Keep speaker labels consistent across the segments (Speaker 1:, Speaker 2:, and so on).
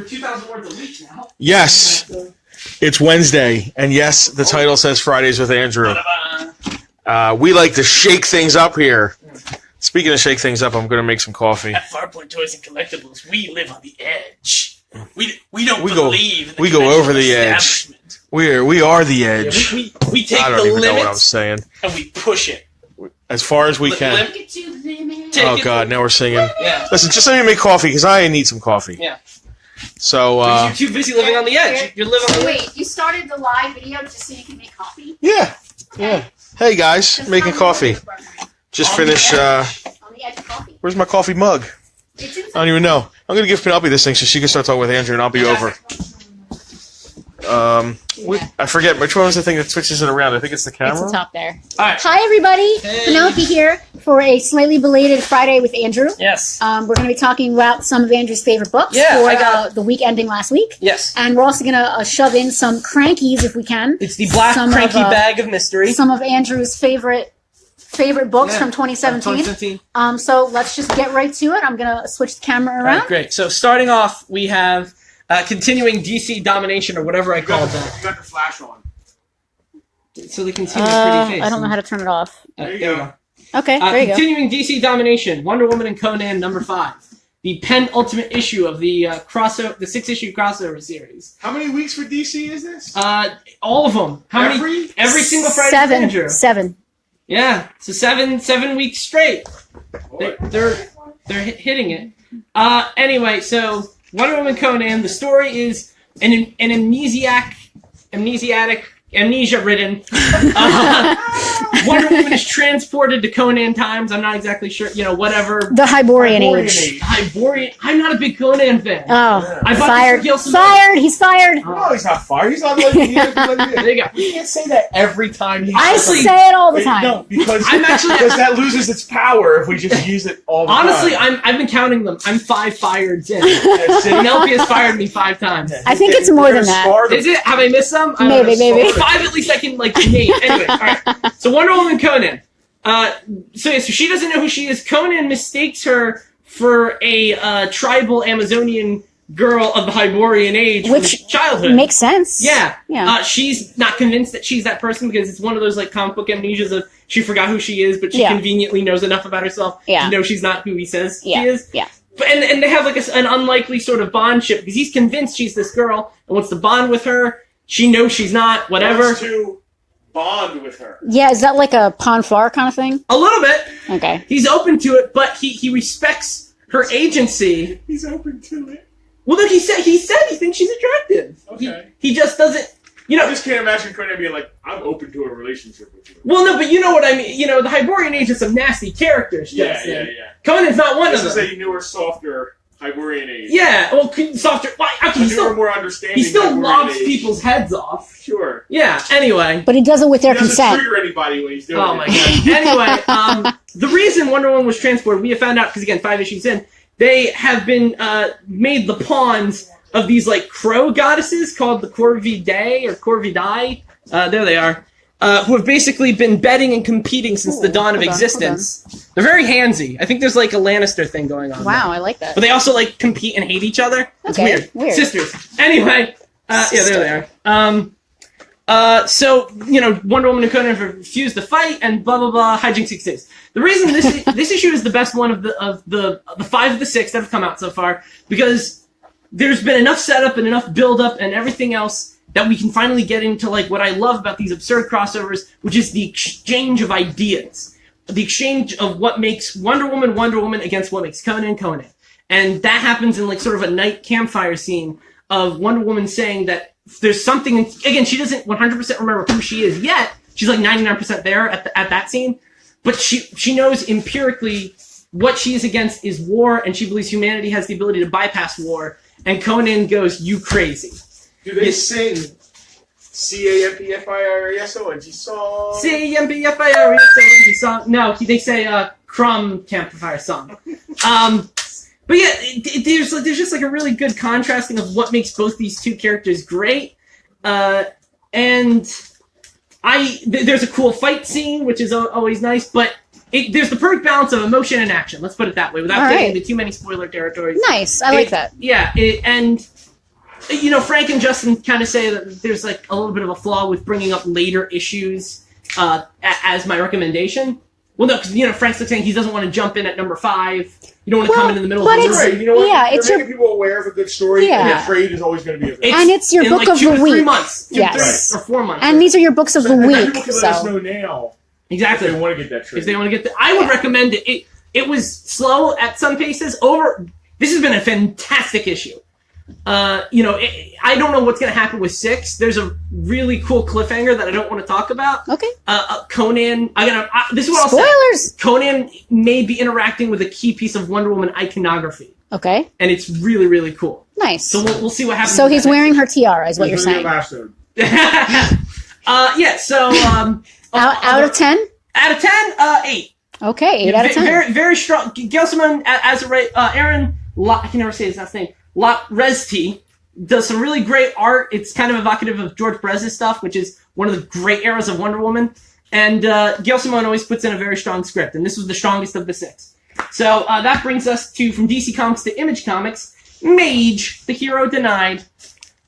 Speaker 1: for 2,000 words a week now.
Speaker 2: Yes, it's Wednesday, and yes, the title says Fridays with Andrew. We like to shake things up here. Speaking of shake things up, I'm going to make some coffee.
Speaker 1: At Farpoint Toys and Collectibles, we live on the edge. We don't believe in the
Speaker 2: we go over the edge.
Speaker 1: establishment.
Speaker 2: We are the edge.
Speaker 1: Yeah, we take
Speaker 2: I
Speaker 1: the
Speaker 2: don't even know what I'm
Speaker 1: limits
Speaker 2: saying.
Speaker 1: and we push it.
Speaker 2: As far as we can.
Speaker 3: Take it to the limit.
Speaker 2: Oh God, now we're singing.
Speaker 1: Yeah.
Speaker 2: Listen, just let me make coffee because I need some coffee.
Speaker 1: Yeah.
Speaker 2: So.
Speaker 1: Because you're too busy living on the edge. You're living on the edge.
Speaker 3: Wait, you started the live video just so you can make coffee?
Speaker 2: Yeah. Yeah. Hey guys,
Speaker 3: Just
Speaker 2: making
Speaker 3: on the
Speaker 2: coffee.
Speaker 3: edge, partner.
Speaker 2: Just
Speaker 1: On
Speaker 2: finished.
Speaker 3: On the edge of coffee.
Speaker 2: Where's my coffee mug?
Speaker 3: It's
Speaker 2: I
Speaker 3: inside.
Speaker 2: don't even know. I'm gonna give Penelope this thing so she can start talking with Andrew, and I'll be over. I forget which one was the thing that switches it around. I think it's the camera.
Speaker 4: It's the top there.
Speaker 1: All right.
Speaker 4: Hi, everybody.
Speaker 1: Hey.
Speaker 4: Penelope here for a slightly belated Friday with Andrew.
Speaker 1: Yes.
Speaker 4: We're going to be talking about some of Andrew's favorite books
Speaker 1: Yeah,
Speaker 4: for
Speaker 1: I got-
Speaker 4: the week ending last week.
Speaker 1: Yes.
Speaker 4: And we're also going to shove in some crankies if we can.
Speaker 1: It's the black
Speaker 4: Some
Speaker 1: cranky
Speaker 4: of,
Speaker 1: bag of mystery.
Speaker 4: Some of Andrew's favorite books
Speaker 1: Yeah,
Speaker 4: from 2017.
Speaker 1: 2017.
Speaker 4: So let's just get right to it. I'm going to switch the camera
Speaker 1: All
Speaker 4: around.
Speaker 1: right, great. So starting off, we have continuing DC domination, or whatever I call that.
Speaker 5: You got the flash on.
Speaker 1: So they can see my pretty face.
Speaker 4: I don't know how to turn it off.
Speaker 1: There
Speaker 5: you go.
Speaker 4: Okay, there you go.
Speaker 1: Continuing DC domination, Wonder Woman and Conan #5. The penultimate issue of the the 6-issue crossover series.
Speaker 5: How many weeks for DC is this?
Speaker 1: All of them. How many? Every single Friday.
Speaker 4: Seven.
Speaker 1: Andrew.
Speaker 4: 7.
Speaker 1: Yeah, so 7 weeks straight. They're hitting it. Anyway, so Wonder Woman Conan. The story is an amnesia-ridden. Wonder Woman is transported to Conan times. I'm not exactly sure. Whatever.
Speaker 4: The Hyborian Age.
Speaker 1: Hyborian. I'm not a big Conan fan.
Speaker 4: Oh,
Speaker 1: I bought
Speaker 4: fired.
Speaker 1: this for Gil Simone.
Speaker 4: Fired. He's fired.
Speaker 5: No, he's not fired. He's not like
Speaker 1: There you go.
Speaker 5: You can't say that every time he
Speaker 4: I
Speaker 1: Honestly,
Speaker 4: say it all the
Speaker 5: Wait,
Speaker 4: time.
Speaker 5: No, because
Speaker 1: I'm actually-
Speaker 5: because that loses its power if we just use it all the
Speaker 1: Honestly,
Speaker 5: time.
Speaker 1: I've been counting them. I'm 5 fireds in.
Speaker 5: That's it.
Speaker 1: Penelope has fired me 5 times.
Speaker 4: I think it's more than that.
Speaker 1: Is it? Have I missed some? I don't
Speaker 4: Maybe,
Speaker 1: know.
Speaker 4: maybe.
Speaker 1: 5 at least I can name. Anyway, all right. So Wonder Woman Conan. So she doesn't know who she is. Conan mistakes her for a tribal Amazonian girl of the Hyborian Age from
Speaker 4: Which
Speaker 1: childhood.
Speaker 4: makes sense.
Speaker 1: Yeah.
Speaker 4: Yeah.
Speaker 1: She's not convinced that she's that person because it's one of those like comic book amnesias of she forgot who she is, but she
Speaker 4: Yeah.
Speaker 1: conveniently knows enough about herself
Speaker 4: Yeah.
Speaker 1: to know she's not who he says
Speaker 4: Yeah.
Speaker 1: she is.
Speaker 4: Yeah.
Speaker 1: And they have like an unlikely sort of bond ship because he's convinced she's this girl and wants to bond with her. She knows she's not, whatever.
Speaker 5: Wants to bond with her.
Speaker 4: Yeah, is that like a Ponfar kind of thing?
Speaker 1: A little bit.
Speaker 4: Okay.
Speaker 1: He's open to it, but he respects her agency.
Speaker 5: He's open to it.
Speaker 1: Well, look, he said he thinks she's attractive.
Speaker 5: Okay.
Speaker 1: He just doesn't.
Speaker 5: I just can't imagine Conan being like, I'm open to a relationship with you.
Speaker 1: Well, no, but you know what I mean. The Hyborian Age is some nasty characters.
Speaker 5: Yeah.
Speaker 1: Conan's not one
Speaker 5: This
Speaker 1: of
Speaker 5: is
Speaker 1: them.
Speaker 5: a newer, softer Hyborian Age.
Speaker 1: Yeah, well, softer. Well, okay,
Speaker 5: A newer, more understanding
Speaker 1: he still
Speaker 5: Hyborian
Speaker 1: lobs
Speaker 5: Age.
Speaker 1: people's heads off.
Speaker 5: Sure.
Speaker 1: Yeah. Anyway.
Speaker 4: But he does it with their
Speaker 5: He doesn't
Speaker 4: consent.
Speaker 5: trigger anybody when he's doing
Speaker 1: Oh
Speaker 5: it.
Speaker 1: my god. Anyway, the reason Wonder Woman was transported, we have found out because again, 5 issues in, they have been made the pawns of these like crow goddesses called the Corvidae or Corvidae. There they are. Who have basically been betting and competing since the dawn of
Speaker 4: hold on,
Speaker 1: existence. They're very handsy. I think there's like a Lannister thing going on.
Speaker 4: Wow,
Speaker 1: there.
Speaker 4: I like that.
Speaker 1: But they also like compete and hate each other. It's
Speaker 4: Okay, weird.
Speaker 1: Sisters. Anyway, yeah, there they are. So Wonder Woman and Conan have refused to fight, and blah blah blah. Hijinks exists. The reason this issue is the best one of the 5 of the 6 that have come out so far because there's been enough setup and enough build up and everything else that we can finally get into like what I love about these absurd crossovers, which is the exchange of ideas, the exchange of what makes Wonder Woman against what makes Conan. And that happens in like sort of a night campfire scene of Wonder Woman saying that there's something, again, she doesn't 100% remember who she is yet. She's like 99% there at that scene. But she knows empirically what she is against is war, and she believes humanity has the ability to bypass war. And Conan goes, "You crazy."
Speaker 5: Do they sing C-A-M-P-F-I-R-E-S-O and song?
Speaker 1: C-A-M-P-F-I-R-E-S-O song. No, they say Crumb Campfire song. But yeah, there's just like a really good contrasting of what makes both these two characters great. And there's a cool fight scene, which is always nice, but there's the perfect balance of emotion and action. Let's put it that way, without getting into too many spoiler territories.
Speaker 4: Nice, I like that.
Speaker 1: Yeah, and Frank and Justin kind of say that there's like a little bit of a flaw with bringing up later issues as my recommendation. Well, no, because Frank's like saying he doesn't want to jump in at number 5. You don't want to come in the middle of the
Speaker 5: Right,
Speaker 1: story.
Speaker 5: you know what?
Speaker 4: Yeah,
Speaker 5: You're
Speaker 4: it's
Speaker 5: making people aware of a good story, and
Speaker 4: Yeah.
Speaker 5: the trade is always going to be available.
Speaker 4: And it's your
Speaker 1: in
Speaker 4: book
Speaker 1: like
Speaker 4: of
Speaker 1: 2
Speaker 4: the
Speaker 1: to 3
Speaker 4: week.
Speaker 1: months. 2
Speaker 4: Yes.
Speaker 1: or 4 months.
Speaker 4: And these are your books of the
Speaker 5: And
Speaker 4: week.
Speaker 5: people can let us
Speaker 4: So
Speaker 5: know now
Speaker 1: Exactly.
Speaker 5: if they want to get that trade.
Speaker 1: If they want to get I would recommend it. It was slow at some paces. This has been a fantastic issue. I don't know what's going to happen with 6. There's a really cool cliffhanger that I don't want to talk about.
Speaker 4: okay.
Speaker 1: Conan. This is what I'll say.
Speaker 4: Spoilers.
Speaker 1: Conan may be interacting with a key piece of Wonder Woman iconography,
Speaker 4: Okay.
Speaker 1: and it's really, really cool.
Speaker 4: Nice.
Speaker 1: So we'll see what happens.
Speaker 4: So
Speaker 1: with
Speaker 4: he's
Speaker 1: that
Speaker 4: wearing her tiara, is what you're
Speaker 5: This will be
Speaker 4: saying.
Speaker 5: the last one.
Speaker 1: Yeah. So
Speaker 4: Out of 10?
Speaker 1: out of 10, 8.
Speaker 4: Okay, 8 out of 10.
Speaker 1: Very, very strong. Gail Simone, as a Aaron, I can never say his last name. Rezti does some really great art. It's kind of evocative of George Perez's stuff, which is one of the great eras of Wonder Woman. And Gail Simone always puts in a very strong script, and this was the strongest of the 6. So that brings us to, from DC Comics to Image Comics, Mage, the Hero Denied.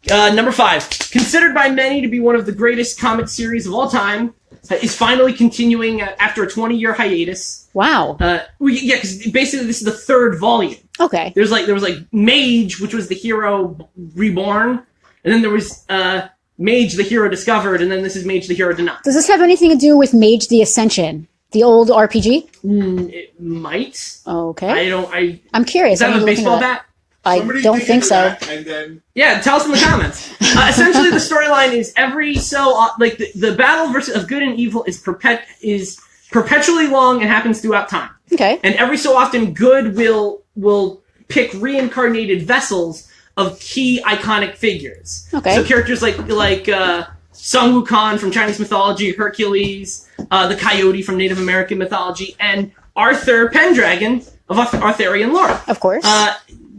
Speaker 1: Number 5, considered by many to be one of the greatest comic series of all time, is finally continuing after a 20-year hiatus.
Speaker 4: Wow.
Speaker 1: Because basically this is the 3rd volume.
Speaker 4: Okay.
Speaker 1: There was like Mage, which was the Hero Reborn, and then there was Mage, the Hero Discovered, and then this is Mage, the Hero Denied.
Speaker 4: Does this have anything to do with Mage the Ascension, the old RPG?
Speaker 1: It might.
Speaker 4: Okay. I'm curious.
Speaker 1: Is that
Speaker 4: I need
Speaker 1: a
Speaker 4: to look into
Speaker 1: baseball
Speaker 4: that.
Speaker 1: bat?
Speaker 4: I
Speaker 5: Somebody
Speaker 4: don't
Speaker 5: dig
Speaker 4: think
Speaker 5: into
Speaker 4: so.
Speaker 5: that, and then
Speaker 1: Yeah, tell us in the comments. Essentially, the storyline is the battle of good and evil is perpetually long and happens throughout time.
Speaker 4: Okay.
Speaker 1: And every so often, good will pick reincarnated vessels of key iconic figures.
Speaker 4: Okay.
Speaker 1: So characters like Sun Wukong from Chinese mythology, Hercules, the Coyote from Native American mythology, and Arthur Pendragon of Arthurian lore.
Speaker 4: Of course.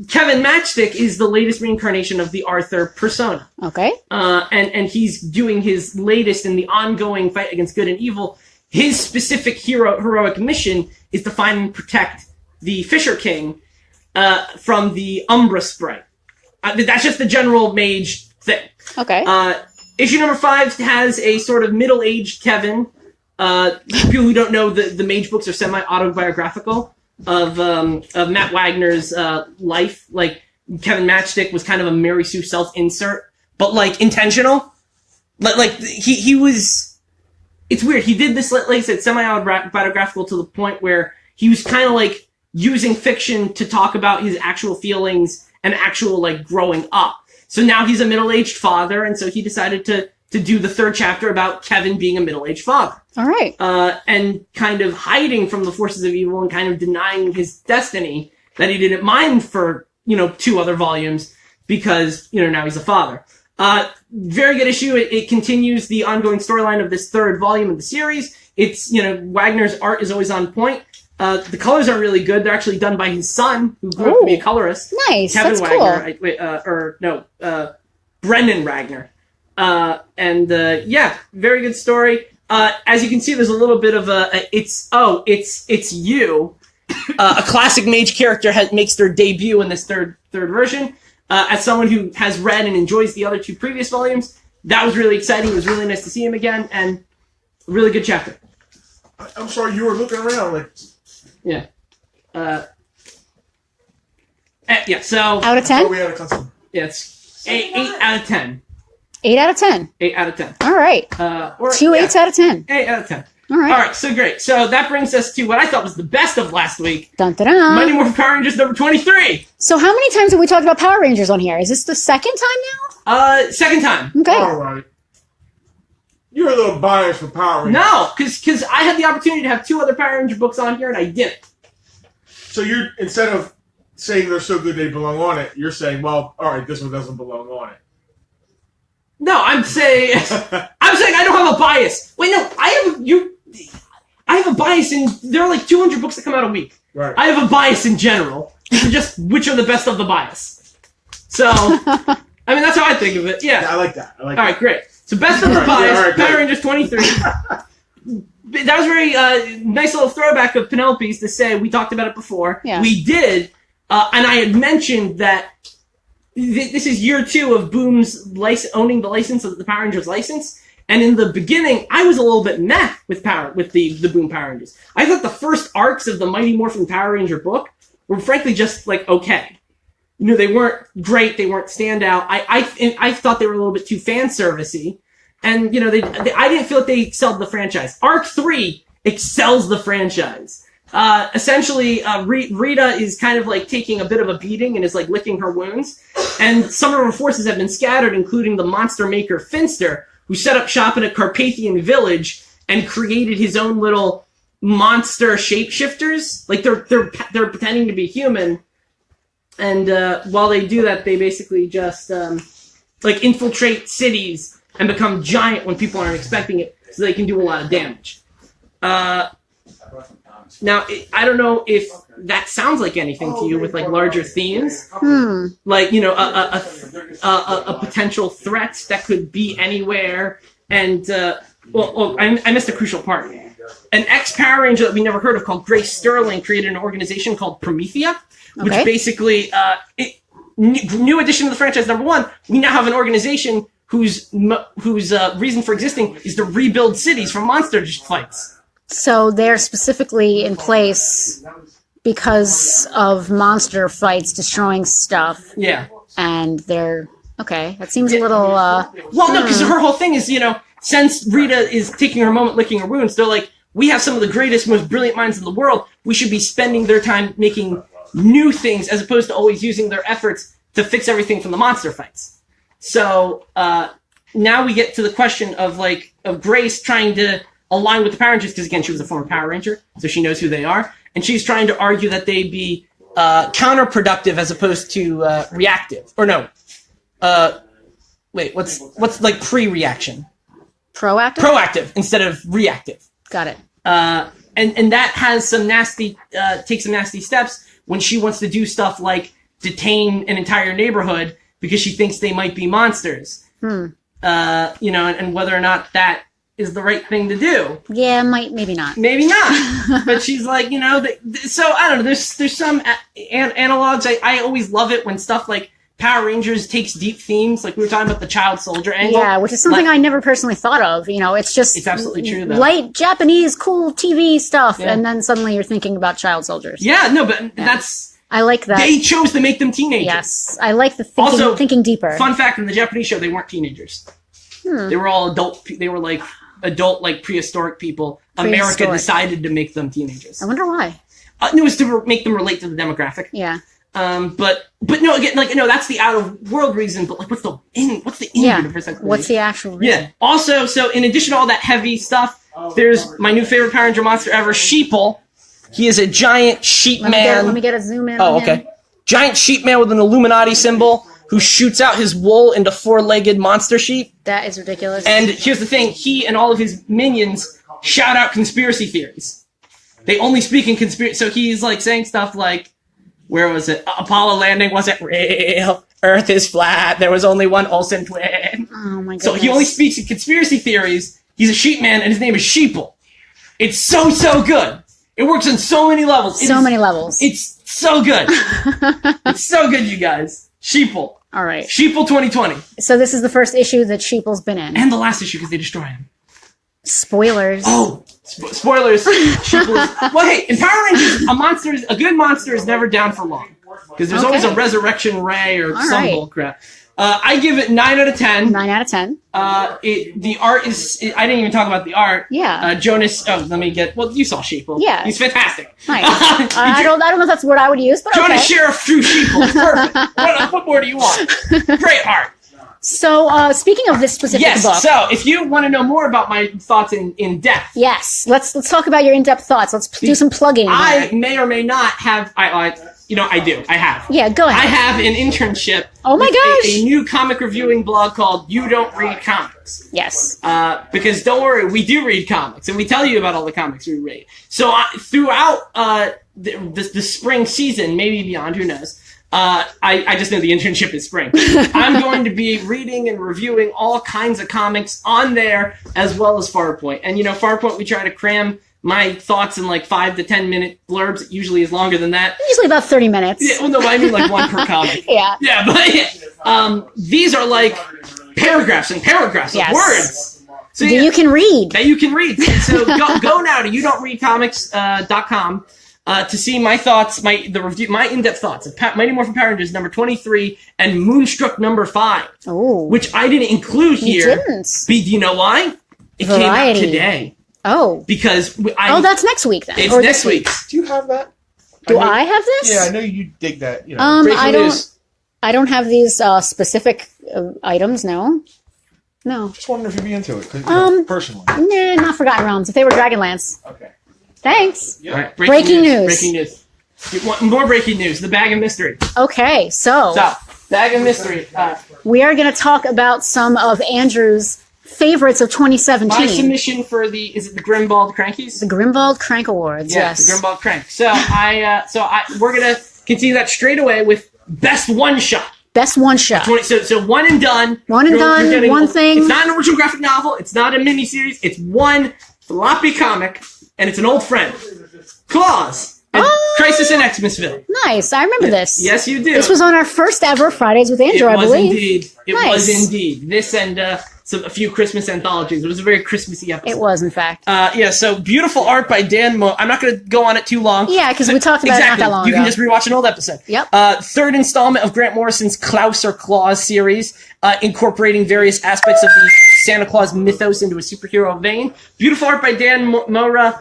Speaker 1: Kevin Matchstick is the latest reincarnation of the Arthur persona.
Speaker 4: Okay.
Speaker 1: And he's doing his latest in the ongoing fight against good and evil. His specific heroic mission is to find and protect the Fisher King from the Umbra Sprite. That's just the general Mage thing.
Speaker 4: Okay.
Speaker 1: Issue number 5 has a sort of middle-aged Kevin. People who don't know, the Mage books are semi-autobiographical of Matt Wagner's life. Like, Kevin Matchstick was kind of a Mary Sue self-insert, but, like, intentional. Like he was... It's weird. He did this, like I said, semi-autobiographical to the point where he was kind of, like, using fiction to talk about his actual feelings and actual, like, growing up. So now he's a middle-aged father, and so he decided to do the 3rd chapter about Kevin being a middle-aged father.
Speaker 4: All right.
Speaker 1: And kind of hiding from the forces of evil and kind of denying his destiny that he didn't mind for, 2 other volumes because, now he's a father. Very good issue. It continues the ongoing storyline of this 3rd volume of the series. It's, Wagner's art is always on point. The colors are really good. They're actually done by his son, who grew up to be a colorist.
Speaker 4: Nice.
Speaker 1: Kevin
Speaker 4: That's
Speaker 1: Wagner.
Speaker 4: cool.
Speaker 1: Brendan Wagner. Very good story. As you can see, there's a little bit of it's you. A classic Mage character makes their debut in this third version. As someone who has read and enjoys the other 2 previous volumes, that was really exciting. It was really nice to see him again, and a really good chapter.
Speaker 5: I'm sorry, you were looking around like.
Speaker 1: Yeah. So
Speaker 4: Out of 10?
Speaker 5: We had a custom.
Speaker 1: yeah, it's 8 out of 10.
Speaker 4: 8 out of 10.
Speaker 1: 8 out of 10.
Speaker 4: All right.
Speaker 1: Or,
Speaker 4: 2 8s out of 10.
Speaker 1: 8 out of 10.
Speaker 4: All right.
Speaker 1: All right, so great. So that brings us to what I thought was the best of last week.
Speaker 4: Dun, dun, dun.
Speaker 1: Mighty Morphin Power Rangers number 23.
Speaker 4: So how many times have we talked about Power Rangers on here? Is this the 2nd time
Speaker 1: Second time.
Speaker 4: now? Okay.
Speaker 5: All right. You're a little biased for Power Rangers.
Speaker 1: No, because I had the opportunity to have 2 other Power Ranger books on here, and I didn't.
Speaker 5: So you're, instead of saying they're so good they belong on it, you're saying, well, all right, this one doesn't belong on it.
Speaker 1: No, I'm saying I don't have a bias. Wait, no, I have a bias in, there are like 200 books that come out a week.
Speaker 5: Right.
Speaker 1: I have a bias in general. These are just which are the best of the bias. So, I mean, that's how I think of it.
Speaker 5: Yeah,
Speaker 1: Yeah.
Speaker 5: I like that. I like
Speaker 1: All right, great. So best of the
Speaker 5: All right,
Speaker 1: bias,
Speaker 5: all right,
Speaker 1: Power
Speaker 5: great.
Speaker 1: Rangers 23. That was very nice little throwback of Penelope's to say we talked about it before.
Speaker 4: Yeah.
Speaker 1: We did, and I had mentioned that this is year 2 of Boom's owning the license of the Power Rangers license. And in the beginning, I was a little bit meh with the Boom Power Rangers. I thought the first arcs of the Mighty Morphin Power Ranger book were frankly just like okay. They weren't great. They weren't standout. I thought they were a little bit too fan servicey, and I didn't feel like they excelled the franchise. Arc 3 excels the franchise. Essentially, Rita is kind of like taking a bit of a beating and is like licking her wounds, and some of her forces have been scattered, including the monster maker Finster, who set up shop in a Carpathian village and created his own little monster shapeshifters. Like they're pretending to be human, and while they do that, they basically just like infiltrate cities and become giant when people aren't expecting it, so they can do a lot of damage. Now, I don't know if that sounds like anything to you with like larger themes, like a potential threat that could be anywhere. And I missed a crucial part. An ex-Power Ranger that we never heard of called Grace Sterling created an organization called Promethea, which basically new addition to the franchise. Number 1, we now have an organization whose reason for existing is to rebuild cities from monster fights.
Speaker 4: So they're specifically in place because of monster fights destroying stuff.
Speaker 1: Yeah.
Speaker 4: And they're... Okay, that seems a little...
Speaker 1: Well, no, because her whole thing is, since Rita is taking her moment licking her wounds, they're like, we have some of the greatest, most brilliant minds in the world. We should be spending their time making new things as opposed to always using their efforts to fix everything from the monster fights. So now we get to the question of Grace trying to align with the Power Rangers, because again, she was a former Power Ranger, so she knows who they are, and she's trying to argue that they be counterproductive as opposed to reactive. Or no, what's like pre-reaction?
Speaker 4: Proactive?
Speaker 1: Proactive instead of reactive.
Speaker 4: Got it.
Speaker 1: And that has some nasty, takes some nasty steps when she wants to do stuff like detain an entire neighborhood because she thinks they might be monsters. And whether or not that is the right thing to do.
Speaker 4: Yeah, maybe not.
Speaker 1: Maybe not. But she's like, so I don't know. There's some analogs. I always love it when stuff like Power Rangers takes deep themes, like we were talking about the child soldier angle.
Speaker 4: Yeah, which is something I never personally thought of. It's just
Speaker 1: it's absolutely true, though.
Speaker 4: Light Japanese cool TV stuff, and then suddenly you're thinking about child soldiers.
Speaker 1: Yeah, no, but that's...
Speaker 4: I like that.
Speaker 1: They chose to make them teenagers.
Speaker 4: Yes, I like the thinking deeper.
Speaker 1: Fun fact, in the Japanese show, they weren't teenagers. They were all adult. They were like adult, like prehistoric people. America decided to make them teenagers.
Speaker 4: I wonder why.
Speaker 1: It was to make them relate to the demographic.
Speaker 4: Yeah.
Speaker 1: But no, again, that's the out of world reason. But what's the universe?
Speaker 4: What's the actual reason?
Speaker 1: Yeah. Also, so in addition to all that heavy stuff, there's my new favorite Power Ranger monster ever, Sheeple. He is a giant sheep man.
Speaker 4: Let me get a zoom in.
Speaker 1: Oh, okay. Giant sheep man with an Illuminati symbol who shoots out his wool into 4-legged monster sheep.
Speaker 4: That is ridiculous.
Speaker 1: And here's the thing: he and all of his minions shout out conspiracy theories. They only speak in conspiracy. So he's like saying stuff like, where was it? Apollo landing wasn't real. Earth is flat. There was only one Olsen twin.
Speaker 4: Oh my goodness.
Speaker 1: So he only speaks in conspiracy theories. He's a sheep man, and his name is Sheeple. It's so good. It works on so many levels.
Speaker 4: Many levels.
Speaker 1: It's so good. It's so good, you guys. Sheeple.
Speaker 4: All right.
Speaker 1: Sheeple 2020.
Speaker 4: So this is the first issue that Sheeple's been in.
Speaker 1: And the last issue, because they destroy him.
Speaker 4: Spoilers.
Speaker 1: Oh, spoilers. Sheeple is... Well, hey, in Power Rangers, a good monster is never down for long. Because there's always a resurrection ray or some bull crap. I give it 9 out of 10.
Speaker 4: 9 out of 10.
Speaker 1: The art is... I didn't even talk about the art.
Speaker 4: Yeah.
Speaker 1: Jonas... Oh, let me get... Well, you saw Sheeple.
Speaker 4: Yeah.
Speaker 1: He's fantastic.
Speaker 4: Nice. I don't know if that's the word I would use, but
Speaker 1: Jonas
Speaker 4: okay.
Speaker 1: Sheriff True Sheeple. It's perfect. What more do you want? Great art.
Speaker 4: So, speaking of this specific book...
Speaker 1: Yes, so if you want to know more about my thoughts in depth...
Speaker 4: Yes, let's talk about your in-depth thoughts. Let's do some plugging.
Speaker 1: I may or may not have... I do. I have.
Speaker 4: Yeah, go ahead.
Speaker 1: I have an internship.
Speaker 4: Oh my gosh!
Speaker 1: A new comic reviewing blog called You Don't Read Comics.
Speaker 4: Yes.
Speaker 1: Because don't worry, we do read comics, and we tell you about all the comics we read. So throughout the spring season, maybe beyond, who knows, I just know the internship is spring. I'm going to be reading and reviewing all kinds of comics on there, as well as Farpoint. And, Farpoint, we try to cram my thoughts in like 5 to 10 minute blurbs. It usually is longer than that.
Speaker 4: Usually about 30 minutes.
Speaker 1: Yeah, well, no, I mean like one per comic.
Speaker 4: Yeah.
Speaker 1: Yeah, but these are like paragraphs and paragraphs of words. So
Speaker 4: That you can read.
Speaker 1: That you can read. So go now to youdon'treadcomics.com to see my thoughts, my in-depth thoughts of Mighty Morphin Power Rangers number 23 and Moonstruck number 5, which I didn't include here.
Speaker 4: You didn't.
Speaker 1: Do you know why? It came out today.
Speaker 4: Oh.
Speaker 1: Because
Speaker 4: that's next week then.
Speaker 1: It's
Speaker 4: or
Speaker 1: next week.
Speaker 5: Do you have that?
Speaker 4: Do I have this?
Speaker 5: Yeah, I know you dig that. You know,
Speaker 4: I don't.
Speaker 1: news.
Speaker 4: I don't have these specific items. No.
Speaker 5: just wondering if you'd be into it. 'Cause, personally.
Speaker 4: Nah, not Forgotten Realms. If they were Dragonlance.
Speaker 5: Okay.
Speaker 4: Thanks.
Speaker 1: All right,
Speaker 4: Breaking news.
Speaker 1: Breaking news. You want more breaking news? The Bag of Mystery.
Speaker 4: Okay, so
Speaker 1: Bag of Mystery.
Speaker 4: we are going to talk about some of Andrew's favorites of 2017.
Speaker 1: My submission for is it the Grimbald Crankies?
Speaker 4: The Grimbald Crank Awards.
Speaker 1: Yeah,
Speaker 4: Yes.
Speaker 1: the Grimbald Crank. So we're gonna continue that straight away with best one shot.
Speaker 4: Best one shot.
Speaker 1: So one and done.
Speaker 4: One and done,
Speaker 1: getting
Speaker 4: one thing.
Speaker 1: It's not an original graphic novel. It's not a miniseries. It's one floppy comic, and it's an old friend, Claus. And Crisis in Xmasville.
Speaker 4: Nice. I remember this.
Speaker 1: Yes, you do.
Speaker 4: This was on our first ever Fridays with Andrew, I believe.
Speaker 1: It was indeed. This and a few Christmas anthologies. It was a very Christmassy episode.
Speaker 4: It was, in fact.
Speaker 1: So beautiful art by Dan Mo. I'm not going to go on it too long.
Speaker 4: Yeah, because we talked about it not that long
Speaker 1: You
Speaker 4: ago.
Speaker 1: can just rewatch an old episode.
Speaker 4: Yep.
Speaker 1: Third installment of Grant Morrison's Klaus or Claus series, incorporating various aspects of the Santa Claus mythos into a superhero vein. Beautiful art by Dan Mora.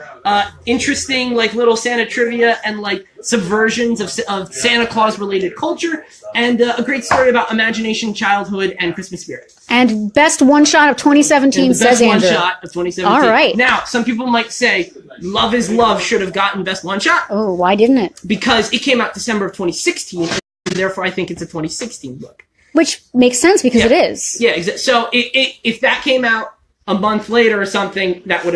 Speaker 1: Interesting, like little Santa trivia and like subversions of Santa Claus related culture, and a great story about imagination, childhood, and Christmas spirit.
Speaker 4: And best one shot of 2017, says Andrew.
Speaker 1: Best one shot of 2017.
Speaker 4: All right.
Speaker 1: Now, some people might say Love is Love should have gotten best one shot.
Speaker 4: Oh, why didn't it?
Speaker 1: Because it came out December of 2016, and therefore I think it's a 2016 book.
Speaker 4: Which makes sense because it is.
Speaker 1: Yeah, exactly. So if that came out a month later or something, it would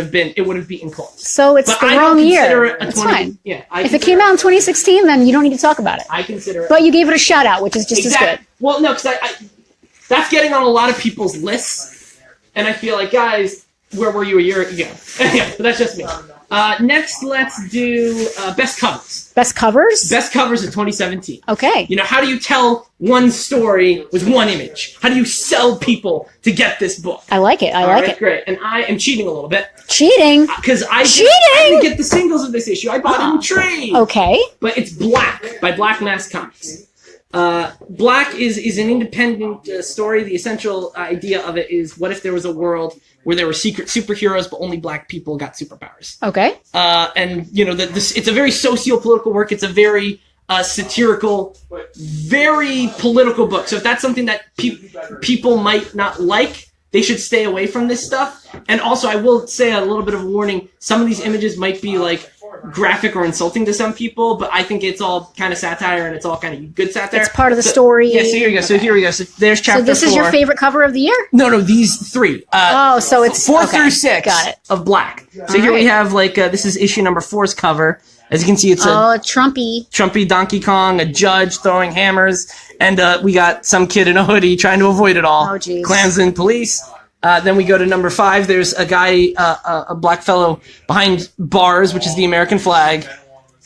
Speaker 1: have beaten Claus.
Speaker 4: So it's the wrong year.
Speaker 1: It's
Speaker 4: fine.
Speaker 1: Yeah,
Speaker 4: if it came out in 2016, then you don't need to talk about it.
Speaker 1: I consider it.
Speaker 4: But you gave it a shout out, which is just as good.
Speaker 1: Well, no, because that's getting on a lot of people's lists, and I feel like, guys, where were you a year ago? Yeah, but that's just me. Next, let's do best covers.
Speaker 4: Best covers?
Speaker 1: Best covers of 2017.
Speaker 4: Okay.
Speaker 1: You know, how do you tell one story with one image? How do you sell people to get this book?
Speaker 4: I like it. I like it.
Speaker 1: Great. And I am cheating a little bit.
Speaker 4: Cheating?
Speaker 1: Because I
Speaker 4: Cheating?
Speaker 1: didn't get the singles of this issue. I bought it in trade.
Speaker 4: Okay.
Speaker 1: But it's Black by Black Mask Comics. Black is an independent story. The essential idea of it is, what if there was a world where there were secret superheroes, but only black people got superpowers?
Speaker 4: Okay.
Speaker 1: And, you know, it's a very socio-political work. It's a very satirical, very political book. So if that's something that people might not like, they should stay away from this stuff. And also, I will say a little bit of a warning. Some of these images might be, like, graphic or insulting to some people, but I think it's all kind of satire, and it's all kind of good satire.
Speaker 4: It's part of the story.
Speaker 1: Yeah, so here you go. So here we go. So there's chapter 4.
Speaker 4: So this is your favorite cover of the year?
Speaker 1: No, these 3.
Speaker 4: So it's
Speaker 1: 4 through 6
Speaker 4: Got it.
Speaker 1: of Black. So here we have, like, this is issue number 4's cover. As you can see, it's a Trumpy Donkey Kong, a judge throwing hammers, and we got some kid in a hoodie trying to avoid it all.
Speaker 4: Oh, geez.
Speaker 1: Klansmen police. Then we go to number 5. There's a guy, a black fellow behind bars, which is the American flag.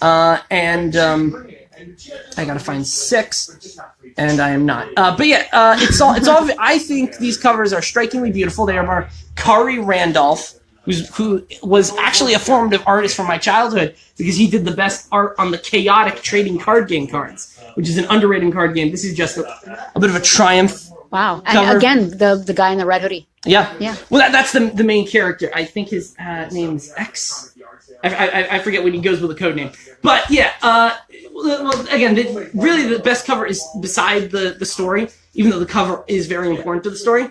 Speaker 1: And I gotta find 6, and I am not. But yeah, it's all. I think these covers are strikingly beautiful. They are by Kari Randolph, who was actually a formative artist from my childhood because he did the best art on the Chaotic trading card game cards, which is an underrated card game. This is just a bit of a triumph.
Speaker 4: Wow. And
Speaker 1: cover.
Speaker 4: again, the guy in the red hoodie.
Speaker 1: Yeah.
Speaker 4: Yeah.
Speaker 1: Well, that's the main character. I think his name's X. I forget when he goes with a code name. But yeah, well, again, really the best cover is beside the story, even though the cover is very important to the story.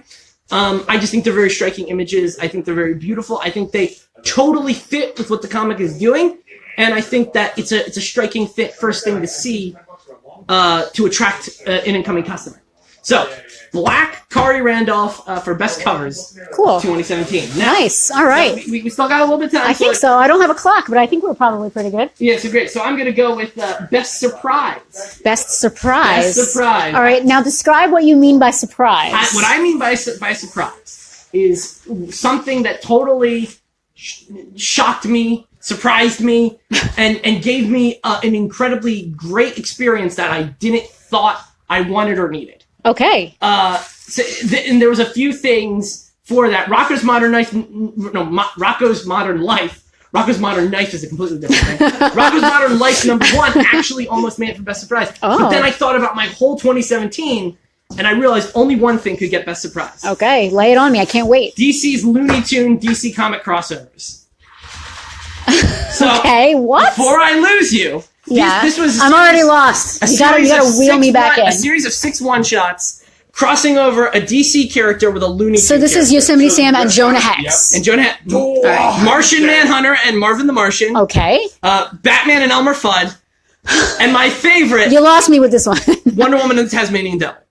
Speaker 1: I just think they're very striking images. I think they're very beautiful. I think they totally fit with what the comic is doing, and I think that it's a striking fit, first thing to see, to attract an incoming customer. So, Black, Kari Randolph for best covers.
Speaker 4: Cool.
Speaker 1: 2017. Now,
Speaker 4: Nice. All right.
Speaker 1: So we still got a little bit of time.
Speaker 4: I think so. I don't have a clock, but I think we're probably pretty good.
Speaker 1: Yeah, so great. So I'm going to go with best surprise.
Speaker 4: Best surprise.
Speaker 1: Best surprise.
Speaker 4: All right. Now describe what you mean by surprise.
Speaker 1: What I mean by surprise is something that totally shocked me, surprised me, and gave me an incredibly great experience that I didn't thought I wanted or needed.
Speaker 4: Okay.
Speaker 1: And there was a few things for that. Rocco's Modern Life. Rocco's Modern Knife is a completely different thing. Rocco's Modern Life #1 actually almost made it for Best Surprise.
Speaker 4: Oh.
Speaker 1: But then I thought about my whole 2017, and I realized only one thing could get Best Surprise.
Speaker 4: Okay, lay it on me. I can't wait.
Speaker 1: DC's Looney Tune DC comic crossovers. So,
Speaker 4: Okay, what?
Speaker 1: before I lose you,
Speaker 4: Yeah.
Speaker 1: this was
Speaker 4: I'm already lost. You gotta wheel me back in.
Speaker 1: A series of 6 one-shots crossing over a DC character with a Looney Tune
Speaker 4: So this is
Speaker 1: character.
Speaker 4: Yosemite Sam and Jonah Hex.
Speaker 1: And Jonah Martian Manhunter and Marvin the Martian.
Speaker 4: Okay.
Speaker 1: Batman and Elmer Fudd. And my favorite,
Speaker 4: You lost me with this one.
Speaker 1: Wonder Woman and the Tasmanian Devil.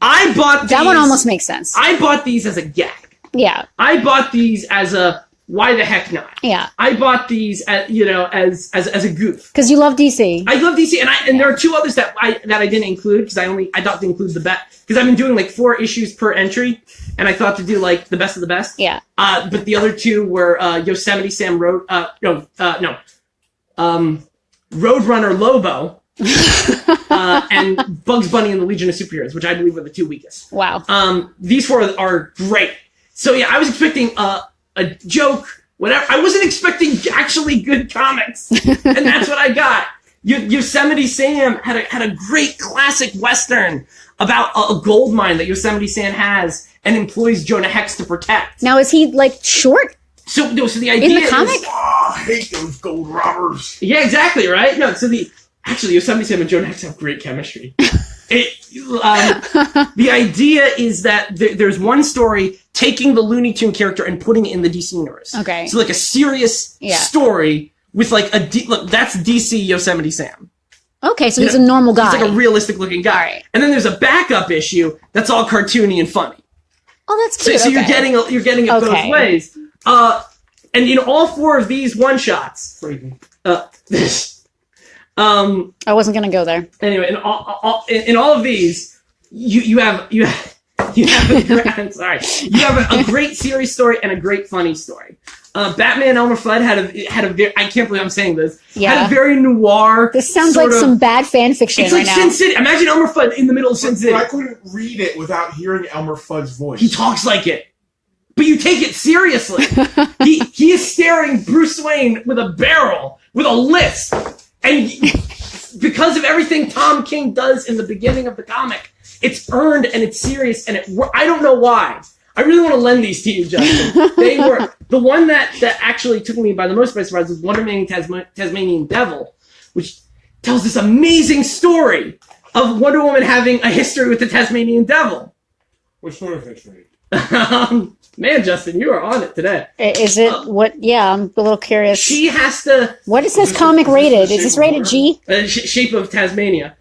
Speaker 1: I bought these.
Speaker 4: That one almost makes sense.
Speaker 1: I bought these as a gag.
Speaker 4: Yeah.
Speaker 1: I bought these as a why the heck not?
Speaker 4: Yeah.
Speaker 1: I bought these as a goof.
Speaker 4: Because you love DC.
Speaker 1: I love DC, and there are 2 others that I didn't include because I thought to include the best because I've been doing like 4 issues per entry, and I thought to do like the best of the best.
Speaker 4: Yeah.
Speaker 1: But the other 2 were Yosemite Sam Roadrunner Lobo, and Bugs Bunny and the Legion of Superheroes, which I believe were the 2 weakest.
Speaker 4: Wow.
Speaker 1: These 4 are great. So yeah, I was expecting a joke, whatever. I wasn't expecting actually good comics, and that's what I got. Yosemite Sam had a great classic Western about a gold mine that Yosemite Sam has and employs Jonah Hex to protect.
Speaker 4: Now, is he, like, short
Speaker 1: So the idea
Speaker 4: in the comic?
Speaker 1: is...
Speaker 5: Oh, I hate those gold robbers.
Speaker 1: Yeah, exactly, right? No, so actually, Yosemite Sam and Jonah Hex have great chemistry. The idea is that there's one story taking the Looney Tune character and putting it in the DC universe.
Speaker 4: Okay.
Speaker 1: So like a serious story with like look, that's DC Yosemite Sam.
Speaker 4: Okay, so he's a normal guy.
Speaker 1: He's like a realistic looking guy.
Speaker 4: Right.
Speaker 1: And then there's a backup issue that's all cartoony and funny.
Speaker 4: Oh, that's cute.
Speaker 1: So
Speaker 4: okay.
Speaker 1: you're getting it both ways. And in all 4 of these one shots,
Speaker 4: I wasn't gonna go there.
Speaker 1: anyway, in all of these, you have a great series story and a great funny story. Batman and Elmer Fudd had a very, I can't believe I'm saying this.
Speaker 4: Yeah.
Speaker 1: Had a very noir.
Speaker 4: This sounds like some bad fan fiction
Speaker 1: It's
Speaker 4: right
Speaker 1: like
Speaker 4: now.
Speaker 1: Sin City. Imagine Elmer Fudd in the middle of Sin City.
Speaker 5: I couldn't read it without hearing Elmer Fudd's voice.
Speaker 1: He talks like it, but you take it seriously. he is staring Bruce Wayne with a barrel with a list, and because of everything Tom King does in the beginning of the comic, it's earned and it's serious, and I don't know why. I really want to lend these to you, Justin. They were the one that actually took me by the most by surprise was Wonder Woman Tasmanian Devil, which tells this amazing story of Wonder Woman having a history with the Tasmanian Devil.
Speaker 5: What sort of history?
Speaker 1: Man, Justin, you are on it today.
Speaker 4: Is it what? Yeah, I'm a little curious.
Speaker 1: She has to
Speaker 4: What is this comic rated? Is this rated G?
Speaker 1: Shape of Tasmania.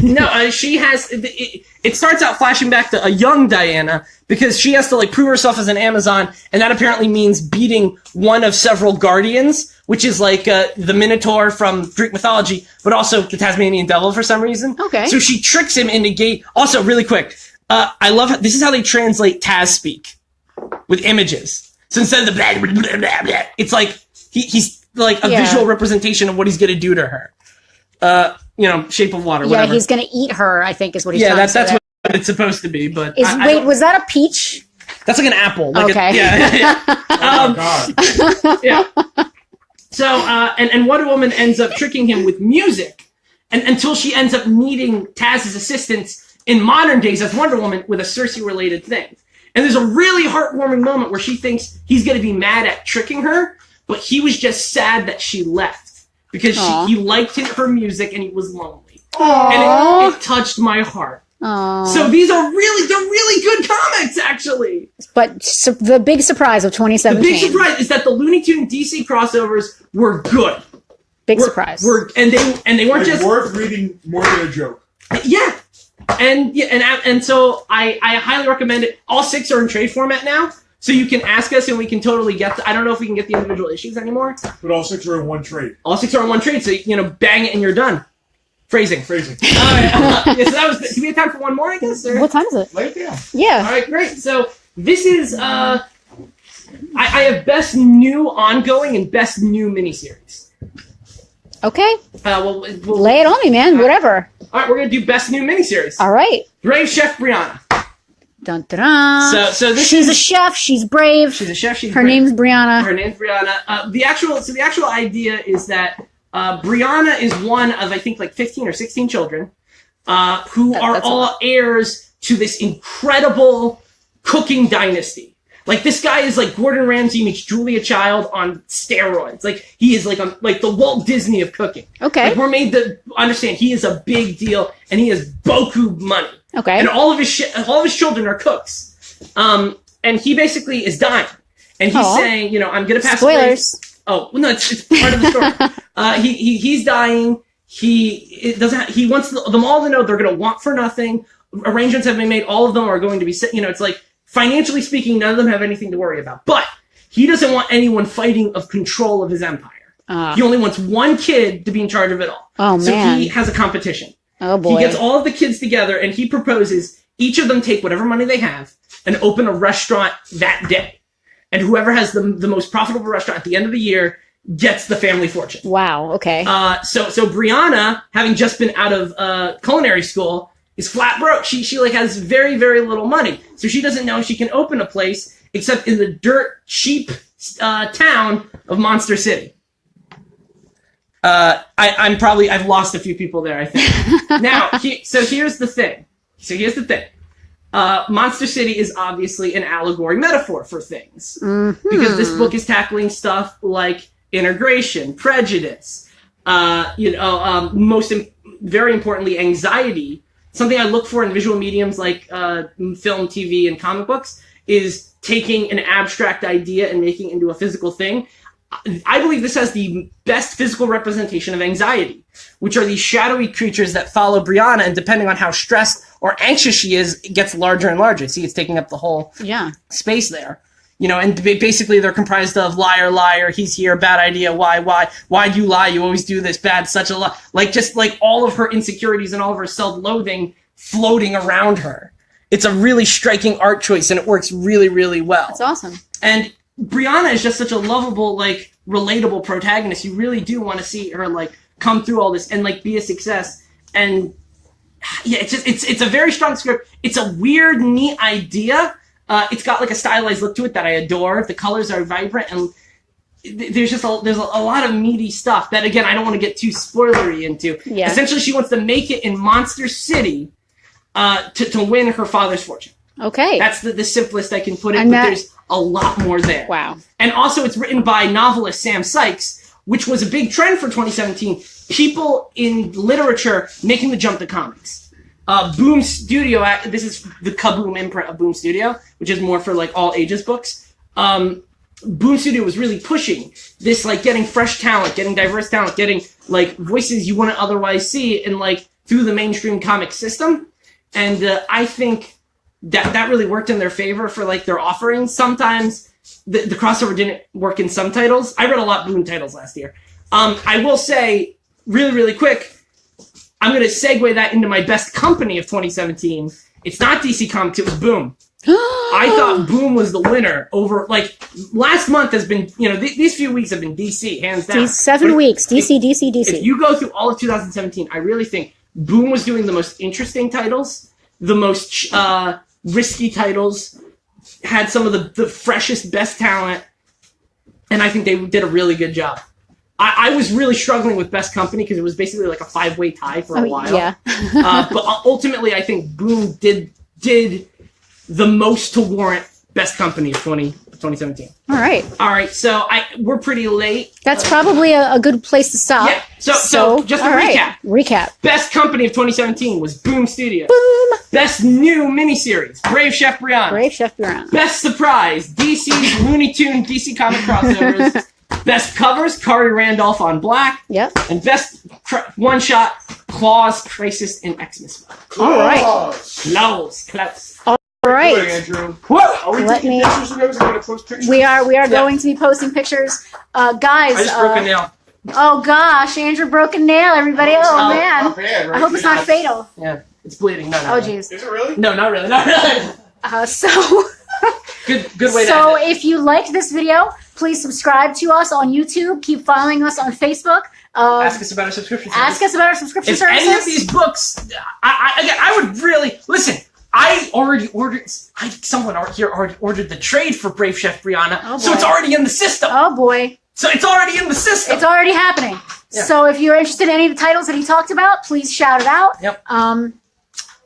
Speaker 1: No, she has. It starts out flashing back to a young Diana because she has to like prove herself as an Amazon, and that apparently means beating one of several guardians, which is like the Minotaur from Greek mythology, but also the Tasmanian Devil for some reason.
Speaker 4: Okay.
Speaker 1: So she tricks him into gate. Also, really quick, I love this is how they translate Taz speak with images. So instead of the blah, blah, blah, blah, blah, it's like he's like a visual representation of what he's gonna do to her. Shape of Water.
Speaker 4: Yeah,
Speaker 1: whatever.
Speaker 4: he's gonna eat her. I think is what he's trying to say.
Speaker 1: That's what it's supposed to be. But
Speaker 4: wait, was that a peach?
Speaker 1: that's like an apple. Like
Speaker 4: Okay.
Speaker 1: yeah.
Speaker 5: Oh, God.
Speaker 1: Yeah. So, and Wonder Woman ends up tricking him with music, and until she ends up needing Taz's assistance in modern days as Wonder Woman with a Cersei-related thing. And there's a really heartwarming moment where she thinks he's going to be mad at tricking her, but he was just sad that she left because he liked her music and he was lonely. Aww. And it touched my heart.
Speaker 4: Aww.
Speaker 1: So they're really good comics, actually.
Speaker 4: But the big surprise of
Speaker 1: The
Speaker 4: 2017.
Speaker 1: big surprise is that the Looney Tune DC crossovers were good.
Speaker 4: Big surprise.
Speaker 1: And they weren't just
Speaker 5: worth reading more than a joke.
Speaker 1: Yeah. And so I highly recommend it. All 6 are in trade format now, so you can ask us and we can totally get. I don't know if we can get the individual issues anymore.
Speaker 5: But all 6 are in one trade.
Speaker 1: All 6 are in one trade, so bang it and you're done. Phrasing.
Speaker 5: Phrasing.
Speaker 1: All right. So that was. Do we have time for one more? I guess. Or?
Speaker 4: What time is it?
Speaker 5: Lay it down.
Speaker 4: Yeah.
Speaker 1: All right, great. So this is I have best new ongoing and best new miniseries.
Speaker 4: Okay.
Speaker 1: We'll
Speaker 4: Lay it on me, man. Whatever.
Speaker 1: All right, we're gonna do best new miniseries.
Speaker 4: All right.
Speaker 1: Brave Chef Brianna.
Speaker 4: Dun, dun, dun.
Speaker 1: So this
Speaker 4: she's
Speaker 1: is,
Speaker 4: a chef. She's brave.
Speaker 1: She's a chef. She's
Speaker 4: Her
Speaker 1: brave.
Speaker 4: name's Brianna.
Speaker 1: Her name's Brianna. The actual idea is that Brianna is one of, I think, like 15 or 16 children who are all heirs to this incredible cooking dynasty. Like, this guy is like Gordon Ramsay meets Julia Child on steroids. Like, he is like the Walt Disney of cooking.
Speaker 4: Okay.
Speaker 1: Like, we're made to understand he is a big deal and he has boku money.
Speaker 4: Okay.
Speaker 1: And all of his children are cooks. And he basically is dying. And he's saying, I'm going to pass away.
Speaker 4: Spoilers.
Speaker 1: Oh, no, it's part of the story. He's dying. He wants them all to know they're going to want for nothing. Arrangements have been made. All of them are going to be, it's like, financially speaking, none of them have anything to worry about. But he doesn't want anyone fighting of control of his empire. He only wants one kid to be in charge of it all.
Speaker 4: Oh,
Speaker 1: so
Speaker 4: man.
Speaker 1: he has a competition.
Speaker 4: Oh, boy.
Speaker 1: He gets all of the kids together and he proposes each of them take whatever money they have and open a restaurant that day. And whoever has the most profitable restaurant at the end of the year gets the family fortune.
Speaker 4: Wow. Okay.
Speaker 1: So Brianna, having just been out of culinary school, is flat broke. She like has very, very little money. So she doesn't know she can open a place except in the dirt cheap town of Monster City. I've lost a few people there, I think. Now, here's the thing. Monster City is obviously an allegory metaphor for things. Mm-hmm. Because this book is tackling stuff like integration, prejudice, very importantly, anxiety. Something I look for in visual mediums like film, TV, and comic books is taking an abstract idea and making it into a physical thing. I believe this has the best physical representation of anxiety, which are these shadowy creatures that follow Brianna, and depending on how stressed or anxious she is, it gets larger and larger. See, it's taking up the whole space there. And basically they're comprised of liar, liar, he's here, bad idea, why'd you lie, you always do this, bad, such a lie. Just like all of her insecurities and all of her self-loathing floating around her. It's a really striking art choice, and it works really, really well.
Speaker 4: That's awesome.
Speaker 1: And Brianna is just such a lovable, relatable protagonist. You really do want to see her, come through all this and, be a success. And, yeah, it's a very strong script. It's a weird, neat idea. It's got a stylized look to it that I adore. The colors are vibrant, and there's a lot of meaty stuff that, again, I don't want to get too spoilery into. Yeah. Essentially, she wants to make it in Monster City to win her father's fortune. Okay. That's the simplest I can put it, but there's a lot more there. Wow. And also, it's written by novelist Sam Sykes, which was a big trend for 2017. People in literature making the jump to comics. Boom Studio, this is the Kaboom imprint of Boom Studio, which is more for all ages books. Boom Studio was really pushing this, getting fresh talent, getting diverse talent, getting voices you wouldn't otherwise see in through the mainstream comic system. And I think that really worked in their favor for their offerings. Sometimes the crossover didn't work in some titles. I read a lot of Boom titles last year. I will say really, really quick, I'm going to segue that into my best company of 2017. It's not DC Comics, it was Boom. I thought Boom was the winner over, last month has been, these few weeks have been DC, hands down.
Speaker 4: These 7 weeks, DC.
Speaker 1: If you go through all of 2017, I really think Boom was doing the most interesting titles, the most risky titles, had some of the freshest, best talent, and I think they did a really good job. I was really struggling with Best Company because it was basically a 5-way tie for a while. Yeah. But ultimately, I think Boom did the most to warrant Best Company of 2017. All right. So we're pretty late.
Speaker 4: That's probably a good place to stop.
Speaker 1: Yeah. So just a recap.
Speaker 4: Recap.
Speaker 1: Best Company of 2017 was Boom Studios.
Speaker 4: Boom.
Speaker 1: Best new miniseries, Brave Chef Brianna. Best surprise, DC's Looney Tune DC comic crossovers. Best covers, Kari Randolph on Black. Yep. And best one-shot, Claus, Crisis in Xmas.
Speaker 4: All right.
Speaker 1: Klaus.
Speaker 4: All right.
Speaker 5: Good, Andrew. Are we taking pictures of those? Are we going to post pictures?
Speaker 4: We are going to be posting pictures. Guys.
Speaker 1: I just broke a nail.
Speaker 4: Oh, gosh. Andrew broke a nail, everybody. Oh, man.
Speaker 5: Not bad, right?
Speaker 4: I hope it's not fatal.
Speaker 1: Yeah. It's bleeding. No.
Speaker 4: Oh, jeez.
Speaker 5: Is it really?
Speaker 1: No, not really. Not really.
Speaker 4: So...
Speaker 1: Good way to
Speaker 4: So
Speaker 1: end it.
Speaker 4: if you liked this video, please subscribe to us on YouTube. Keep following us on Facebook.
Speaker 1: Ask us about our subscription service.
Speaker 4: Ask us about our subscription
Speaker 1: If
Speaker 4: services.
Speaker 1: any of these books, I would really listen. I already ordered. Someone here already ordered the trade for Brave Chef Brianna,
Speaker 4: Oh,
Speaker 1: so
Speaker 4: boy.
Speaker 1: it's already in the system.
Speaker 4: Oh boy,
Speaker 1: So it's already in the system.
Speaker 4: it's already happening.
Speaker 1: Yeah.
Speaker 4: So if you're interested in any of the titles that he talked about, please shout it out.
Speaker 1: Yep.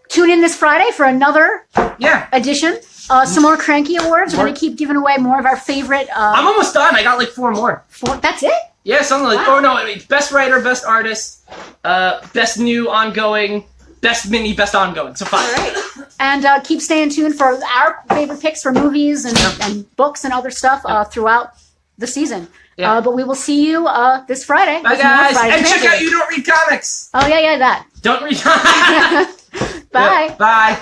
Speaker 4: Tune in this Friday for another
Speaker 1: Yeah.
Speaker 4: edition. Some more Cranky Awards. We're
Speaker 1: More-
Speaker 4: going to keep giving away more of our favorite.
Speaker 1: I'm almost done. I got like 4 more.
Speaker 4: That's it?
Speaker 1: Yeah, something like.
Speaker 4: Wow.
Speaker 1: Oh no! I mean, best writer, best artist, best new ongoing, best mini, best ongoing. So 5.
Speaker 4: All right. And keep staying tuned for our favorite picks for movies and books and other stuff throughout the season.
Speaker 1: Yeah.
Speaker 4: But we will see you this Friday.
Speaker 1: Bye
Speaker 4: with more
Speaker 1: guys,
Speaker 4: Friday
Speaker 1: and check
Speaker 4: Fantasy.
Speaker 1: out You Don't Read Comics.
Speaker 4: Oh, yeah, that.
Speaker 1: Don't read comics.
Speaker 4: Bye.
Speaker 1: Bye.